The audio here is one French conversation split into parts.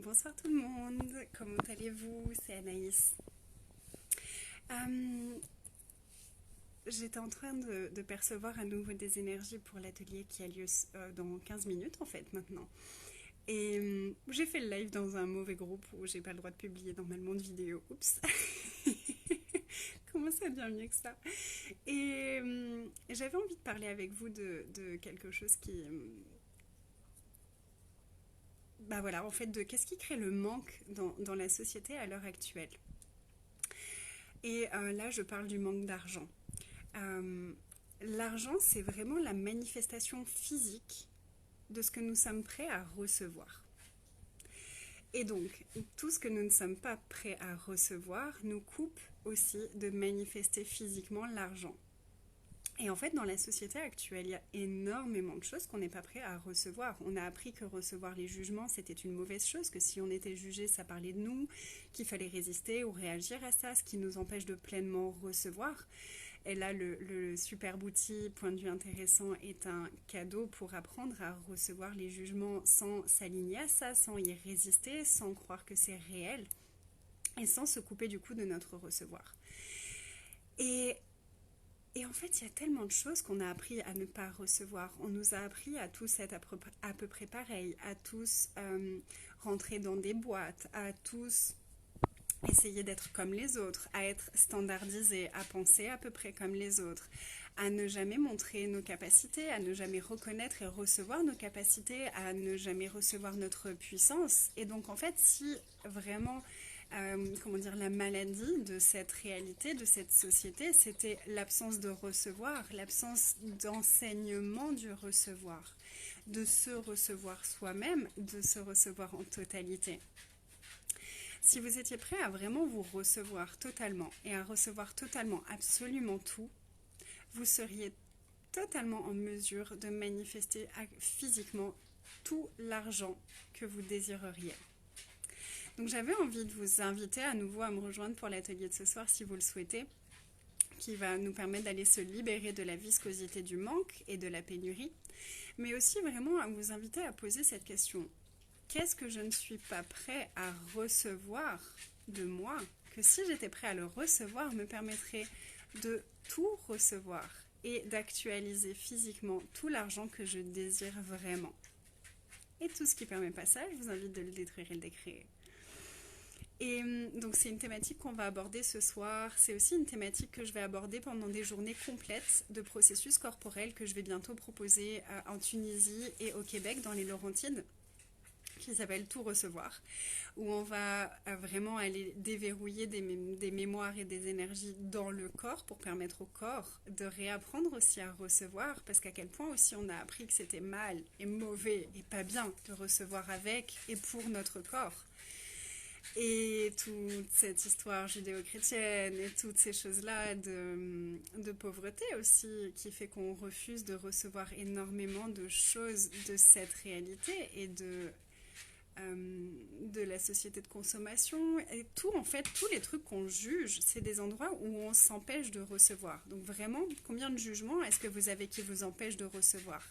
Bonsoir tout le monde, comment allez-vous? C'est Anaïs. Euh, J'étais en train de percevoir à nouveau des énergies pour l'atelier qui a lieu dans 15 minutes en fait maintenant. Et j'ai fait le live dans un mauvais groupe où j'ai pas le droit de publier normalement de vidéo. Oups. Comment ça devient mieux que ça? Et j'avais envie de parler avec vous de quelque chose bah voilà, en fait, de qu'est-ce qui crée le manque dans la société à l'heure actuelle. Et là, je parle du manque d'argent. Euh, L'argent, c'est vraiment la manifestation physique de ce que nous sommes prêts à recevoir. Et donc, tout ce que nous ne sommes pas prêts à recevoir nous coupe aussi de manifester physiquement l'argent. Et en fait, dans la société actuelle, il y a énormément de choses qu'on n'est pas prêt à recevoir. On a appris que recevoir les jugements, c'était une mauvaise chose, que si on était jugé, ça parlait de nous, qu'il fallait résister ou réagir à ça, ce qui nous empêche de pleinement recevoir. Et là, le super outil, point de vue intéressant, est un cadeau pour apprendre à recevoir les jugements sans s'aligner à ça, sans y résister, sans croire que c'est réel et sans se couper du coup de notre recevoir. Et, et en fait, il y a tellement de choses qu'on a appris à ne pas recevoir. On nous a appris à tous être à peu près pareils, à tous rentrer dans des boîtes, à tous essayer d'être comme les autres, à être standardisé, à penser à peu près comme les autres, à ne jamais montrer nos capacités, à ne jamais reconnaître et recevoir nos capacités, à ne jamais recevoir notre puissance. Et donc en fait, si vraiment, comment dire, la maladie de cette réalité, de cette société, c'était l'absence de recevoir, l'absence d'enseignement du recevoir, de se recevoir soi-même, de se recevoir en totalité. Si vous étiez prêt à vraiment vous recevoir totalement et à recevoir totalement absolument tout, vous seriez totalement en mesure de manifester physiquement tout l'argent que vous désireriez. Donc j'avais envie de vous inviter à nouveau à me rejoindre pour l'atelier de ce soir si vous le souhaitez, qui va nous permettre d'aller se libérer de la viscosité du manque et de la pénurie, mais aussi vraiment à vous inviter à poser cette question. Qu'est-ce que je ne suis pas prêt à recevoir de moi, que si j'étais prêt à le recevoir, me permettrait de tout recevoir et d'actualiser physiquement tout l'argent que je désire vraiment. Et tout ce qui ne permet pas ça, je vous invite de le détruire et de le créer. Et donc c'est une thématique qu'on va aborder ce soir. C'est aussi une thématique que je vais aborder pendant des journées complètes de processus corporels que je vais bientôt proposer en Tunisie et au Québec dans les Laurentides, qui s'appelle Tout recevoir, où on va vraiment aller déverrouiller des mémoires et des énergies dans le corps pour permettre au corps de réapprendre aussi à recevoir, parce qu'à quel point aussi on a appris que c'était mal et mauvais et pas bien de recevoir avec et pour notre corps. Et toute cette histoire judéo-chrétienne et toutes ces choses-là de pauvreté aussi, qui fait qu'on refuse de recevoir énormément de choses de cette réalité et de la société de consommation et tout, en fait, tous les trucs qu'on juge, c'est des endroits où on s'empêche de recevoir. Donc vraiment, combien de jugements est-ce que vous avez qui vous empêchent de recevoir?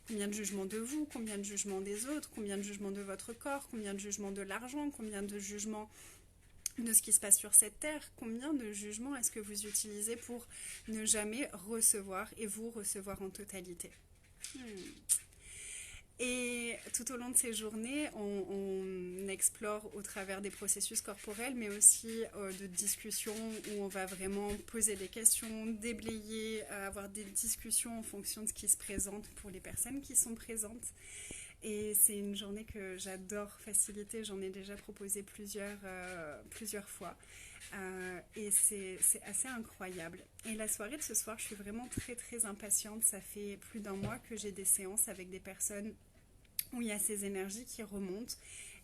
Combien de jugements de vous, combien de jugements des autres, combien de jugements de votre corps, combien de jugements de l'argent, combien de jugements de ce qui se passe sur cette terre, combien de jugements est-ce que vous utilisez pour ne jamais recevoir et vous recevoir en totalité? Et tout au long de ces journées, on explore au travers des processus corporels, mais aussi de discussions où on va vraiment poser des questions, déblayer, avoir des discussions en fonction de ce qui se présente pour les personnes qui sont présentes. Et c'est une journée que j'adore faciliter, j'en ai déjà proposé plusieurs fois. Et c'est assez incroyable. Et la soirée de ce soir, je suis vraiment très très impatiente. Ça fait plus d'un mois que j'ai des séances avec des personnes où il y a ces énergies qui remontent.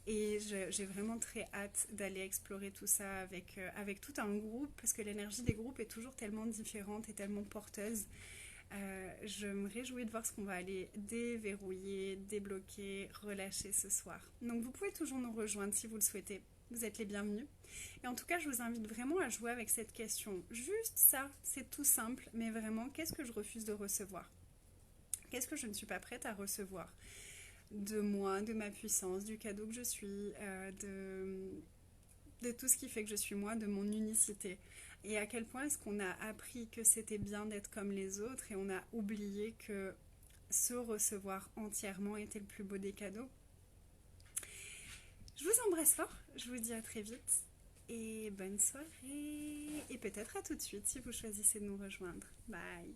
Et j'ai vraiment très hâte d'aller explorer tout ça avec tout un groupe, parce que l'énergie des groupes est toujours tellement différente et tellement porteuse. Je me réjouis de voir ce qu'on va aller déverrouiller, débloquer, relâcher ce soir. Donc vous pouvez toujours nous rejoindre si vous le souhaitez. Vous êtes les bienvenus. Et en tout cas, je vous invite vraiment à jouer avec cette question. Juste ça, c'est tout simple, mais vraiment, qu'est-ce que je refuse de recevoir? Qu'est-ce que je ne suis pas prête à recevoir? de moi, de ma puissance, du cadeau que je suis, de tout ce qui fait que je suis moi, de mon unicité. Et à quel point est-ce qu'on a appris que c'était bien d'être comme les autres et on a oublié que se recevoir entièrement était le plus beau des cadeaux. Je vous embrasse fort, je vous dis à très vite et bonne soirée. Et peut-être à tout de suite si vous choisissez de nous rejoindre. Bye.